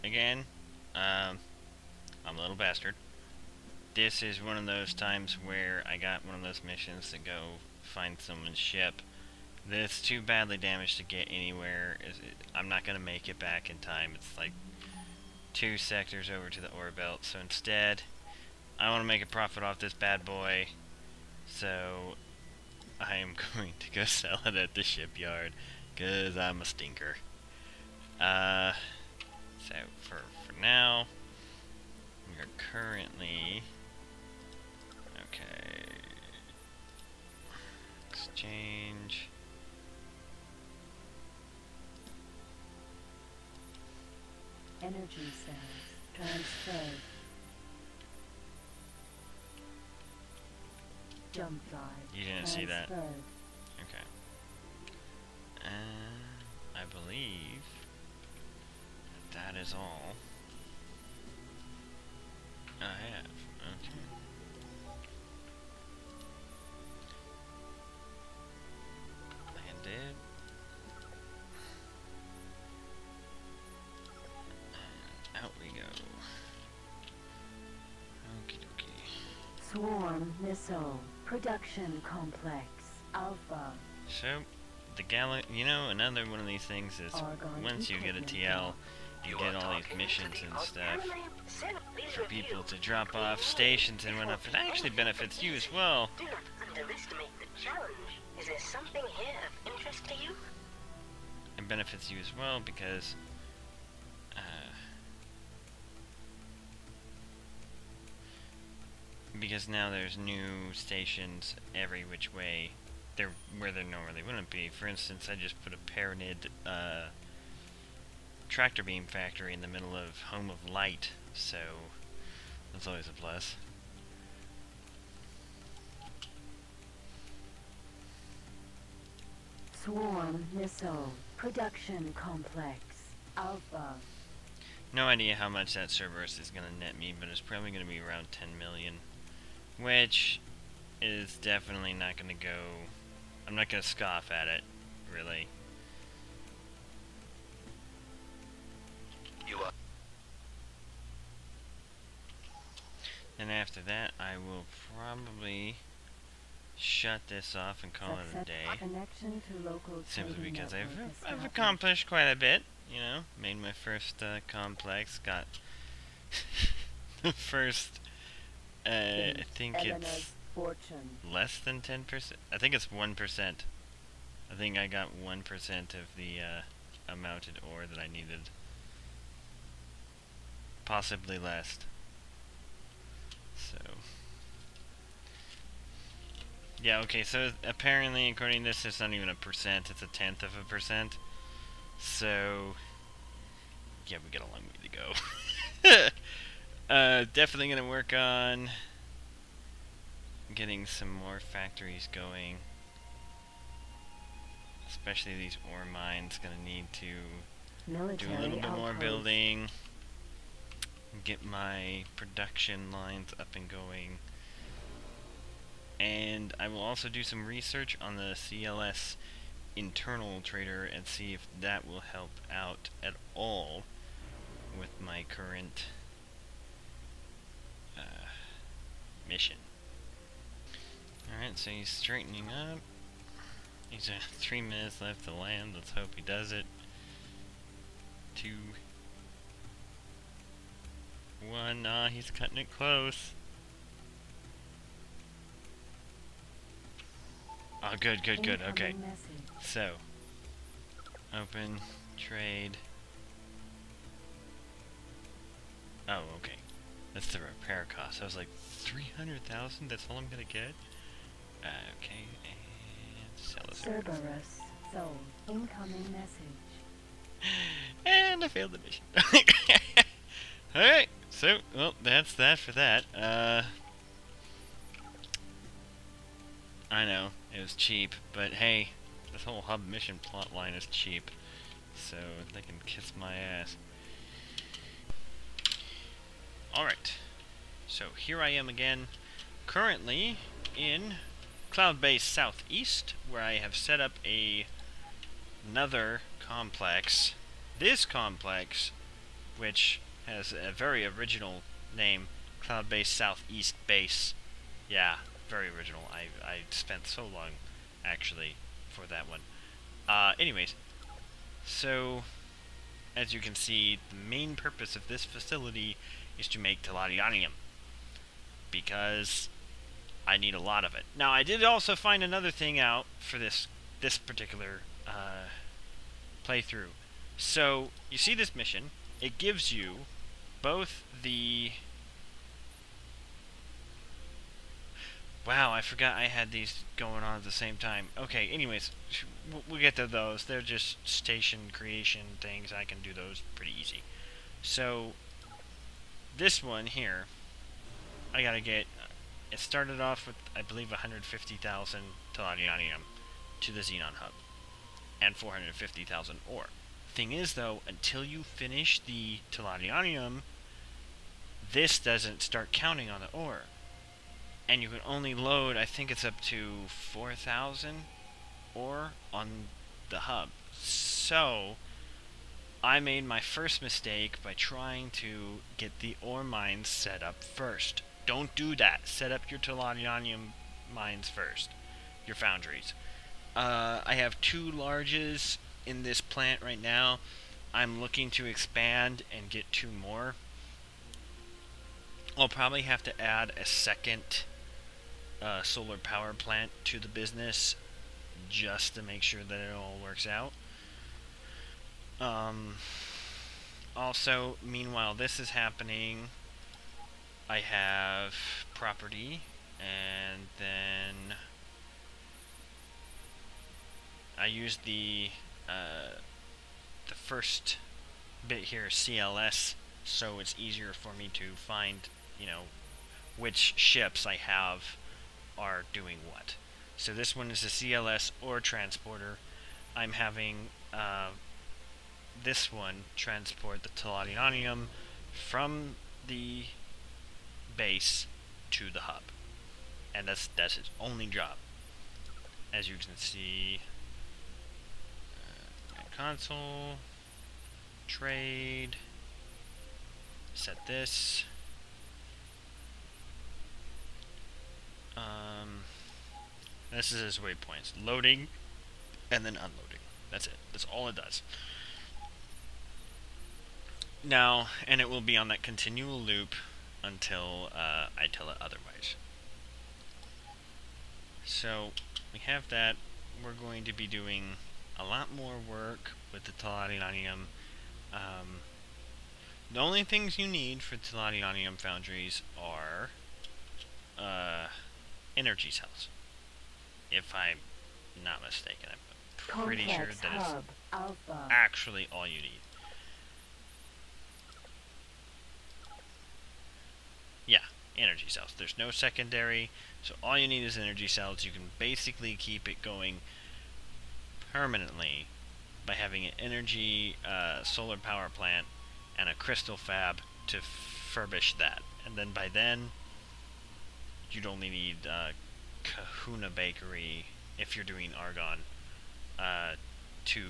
again, I'm a little bastard. This is one of those times where I got one of those missions to go find someone's ship that's too badly damaged to get anywhere. I'm not going to make it back in time. It's like 2 sectors over to the ore belt. So instead, I want to make a profit off this bad boy. So I am going to go sell it at the shipyard because I'm a stinker. So for now, we are currently okay. Exchange. Energy cells transferred. Jump drive. You didn't transferred. see that. Okay. I believe that is all I have. Okay. Landed. And out we go. Okie dokie. Swarm missile production complex Alpha. So, you know, another one of these things is once you get a TL, you get all these missions and stuff for people to drop off stations and whatnot. It actually benefits you as well. Do not underestimate the challenge. Is there something here of interest to you? It benefits you as well because now there's new stations every which way. They're where there normally wouldn't be. For instance, I just put a Paranid tractor beam factory in the middle of Home of Light, so that's always a plus. Swarm missile production complex Alpha. No idea how much that Cerberus is going to net me, but it's probably going to be around 10 million, which is definitely not going to go. I'm not going to scoff at it, really. You are. And after that, I will probably shut this off and call it a day. Connection to local Simply because I've established. accomplished quite a bit, you know. Made my first complex, got the first, I think it's less than 10%. I think it's 1%. I think I got 1% of the amounted ore that I needed. Possibly less. So. Yeah, okay, so apparently, according to this, it's not even a percent, it's 0.1%. So, yeah, we got a long way to go. Definitely gonna work on getting some more factories going. Especially these ore mines, gonna need to do a little bit more building. Get my production lines up and going. And I will also do some research on the CLS internal trader and see if that will help out at all with my current mission. Alright, so he's straightening up. He's 3 minutes left to land. Let's hope he does it. 2, 1. Nah, he's cutting it close. Oh, good, good, good. Okay. So, open, trade. Oh, okay. That's the repair cost. I was like, 300,000? That's all I'm gonna get? Okay, and sell this. Cerberus sold. Incoming message. And I failed the mission. Alright, so, well, that's that for that. I know, it was cheap, but hey, this whole hub mission plot line is cheap, so they can kiss my ass. Alright, so here I am again, currently in Cloud Base Southeast, where I have set up another complex. This complex which has a very original name, Cloud Base Southeast Base. Yeah, very original. I spent so long, actually, for that one. Anyways, so, as you can see, the main purpose of this facility is to make Teladianium, because I need a lot of it. Now, I did also find another thing out for this particular playthrough. So, you see this mission, it gives you both the... Wow, I forgot I had these going on at the same time. Okay, anyways, we'll get to those. They're just station creation things. I can do those pretty easy. So, this one here, I gotta get... It started off with, I believe, 150,000 Teladianium to the Xenon Hub, and 450,000 ore. Thing is, though, until you finish the Teladianium, this doesn't start counting on the ore. And you can only load, I think it's up to 4,000 ore on the hub. So, I made my first mistake by trying to get the ore mines set up first. Don't do that. Set up your Teladianium mines first. Your foundries. I have 2 larges in this plant right now. I'm looking to expand and get 2 more. I'll probably have to add a second solar power plant to the business just to make sure that it all works out. Also, meanwhile this is happening, I have property, and then I use the first bit here, CLS, so it's easier for me to find, you know, which ships I have are doing what. So this one is a CLS ore transporter. I'm having this one transport the Teladianium from the base to the hub, and that's its only job. As you can see, console, trade, set this. This is his waypoints. Loading, and then unloading. That's it. That's all it does. Now, and it will be on that continual loop until I tell it otherwise. So, we have that. We're going to be doing a lot more work with the Teladianium. The only things you need for Teladianium foundries are energy cells, if I'm not mistaken. I'm pretty sure that it's actually all you need. Yeah, energy cells. There's no secondary, so all you need is energy cells. You can basically keep it going permanently by having an energy solar power plant and a crystal fab to furbish that. And then by then, you'd only need Kahuna Bakery, if you're doing argon, to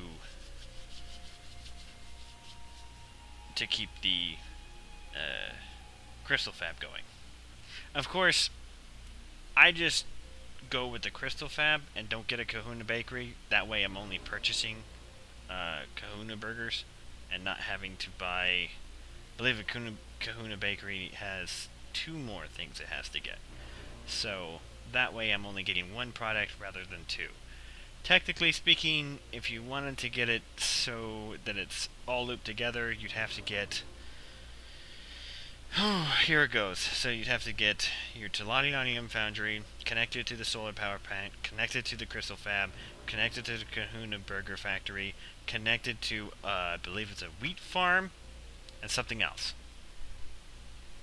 keep the crystal fab going. Of course, I just go with the crystal fab and don't get a Kahuna Bakery. That way I'm only purchasing Kahuna burgers and not having to buy... I believe a Kahuna Bakery has 2 more things it has to get. So that way I'm only getting 1 product rather than 2. Technically speaking, if you wanted to get it so that it's all looped together, you'd have to get... Oh, here it goes. So you'd have to get your Teladianium foundry, connected to the solar power plant, connected to the crystal fab, connected to the Kahuna burger factory, connected to, I believe it's a wheat farm, and something else.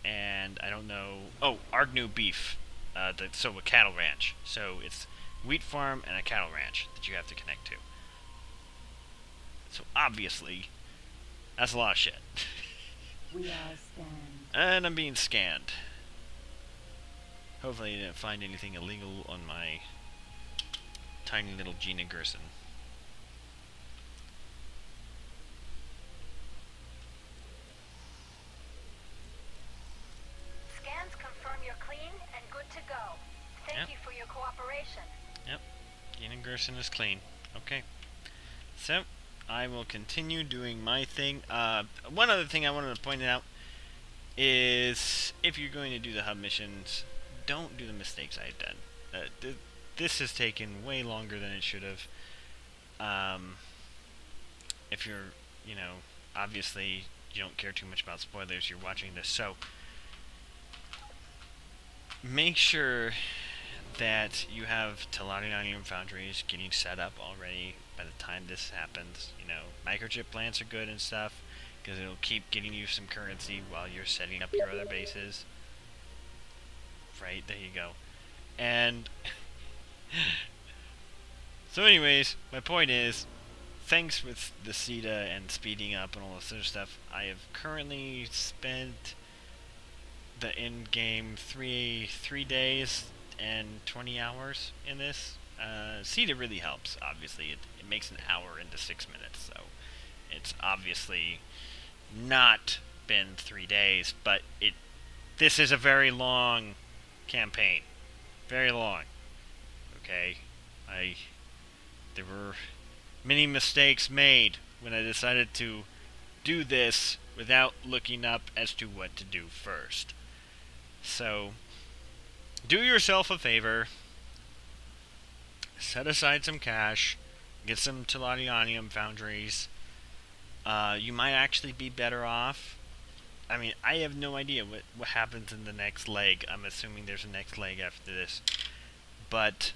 And I don't know... Oh, Argnu beef. So a cattle ranch. So it's wheat farm and a cattle ranch that you have to connect to. So obviously, that's a lot of shit. We are scanned. And I'm being scanned. Hopefully I didn't find anything illegal on my tiny little Gina Gerson. Gerson. Yep. Dean and Gerson is clean. Okay. So, I will continue doing my thing. One other thing I wanted to point out is if you're going to do the hub missions, don't do the mistakes I had done. This has taken way longer than it should have. If you're, you know, obviously you don't care too much about spoilers, you're watching this, so make sure that you have Teladianium foundries getting set up already by the time this happens. You know, microchip plants are good and stuff, because it'll keep getting you some currency while you're setting up your other bases. Right, there you go. And so anyways, my point is, thanks with the CETA and speeding up and all this other stuff, I have currently spent the in-game 3 days and 20 hours in this. CETA really helps, obviously. It makes an hour into 6 minutes, so it's obviously not been 3 days, but this is a very long campaign. Very long. Okay? There were many mistakes made when I decided to do this without looking up as to what to do first. So, do yourself a favor, set aside some cash, get some Teladianium foundries. You might actually be better off. I mean, I have no idea what happens in the next leg. I'm assuming there's a next leg after this. But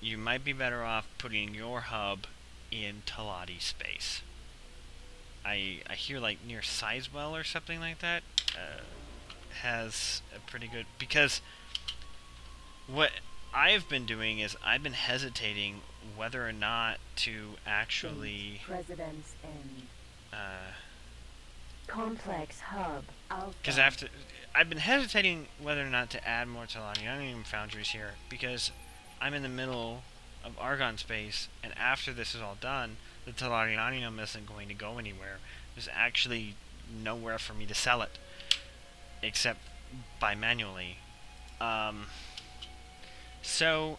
you might be better off putting your hub in Teladi space. I hear like near Sizewell or something like that has a pretty good, because what I've been doing is I've been hesitating whether or not to actually President's End. Complex hub. Because I've been hesitating whether or not to add more Teladianium foundries here, because I'm in the middle of Argon space, and after this is all done, the Teladianium isn't going to go anywhere. There's actually nowhere for me to sell it, except by manually. So,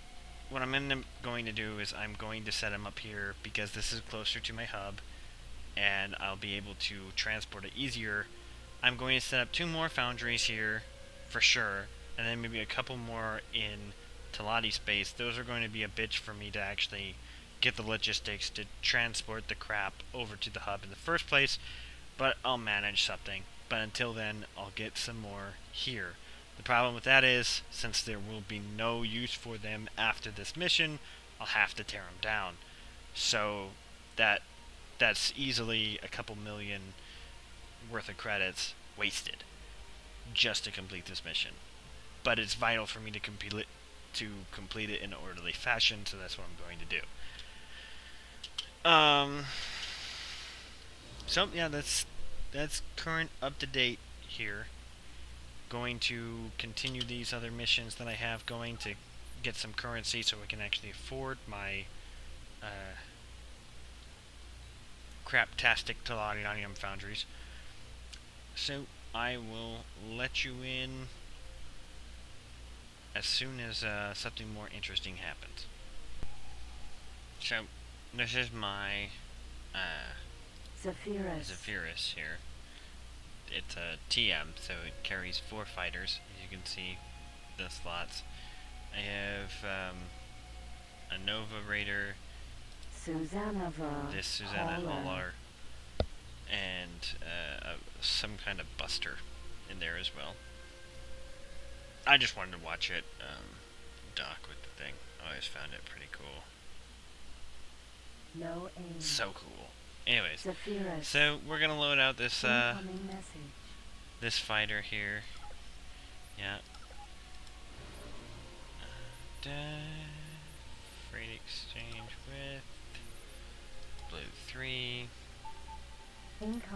what I'm going to do is I'm going to set them up here, because this is closer to my hub, and I'll be able to transport it easier. I'm going to set up 2 more foundries here, for sure, and then maybe a couple more in Teladi space. Those are going to be a bitch for me to actually get the logistics to transport the crap over to the hub in the first place, but I'll manage something. But until then, I'll get some more here. The problem with that is, since there will be no use for them after this mission, I'll have to tear them down. So that's easily a couple million worth of credits wasted just to complete this mission. But it's vital for me to complete it in an orderly fashion, so that's what I'm going to do. So yeah, that's current up to date here. Going to continue these other missions that I have going to get some currency so we can actually afford my craptastic Teladianium foundries. So I will let you in as soon as something more interesting happens. So this is my Zephyrus here. It's a TM, so it carries 4 fighters, as you can see the slots. I have a Nova Raider, this Susanna Hauler, and some kind of Buster in there as well. I just wanted to watch it dock with the thing. I always found it pretty cool. No aim. So cool. Anyways, Zephyrus. so we're gonna load out this this fighter here. Yeah. Freight exchange with Blue 3.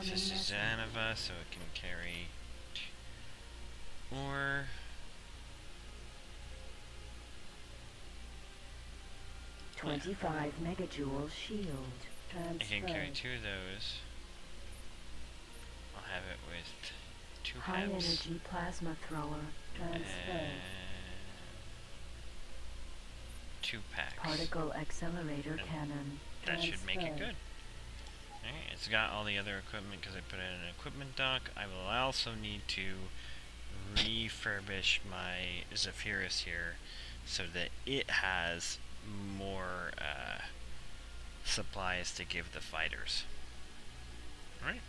This is Zanova, so it can carry more. $25 megajoule shield. I can carry 2 of those. I'll have it with 2 high HEVs. energy plasma thrower transfer. 2 packs. Particle accelerator cannon. That should make it transferred. good. Alright, it's got all the other equipment because I put it in an equipment dock. I will also need to refurbish my Zephyrus here so that it has more supplies to give the fighters. Alright.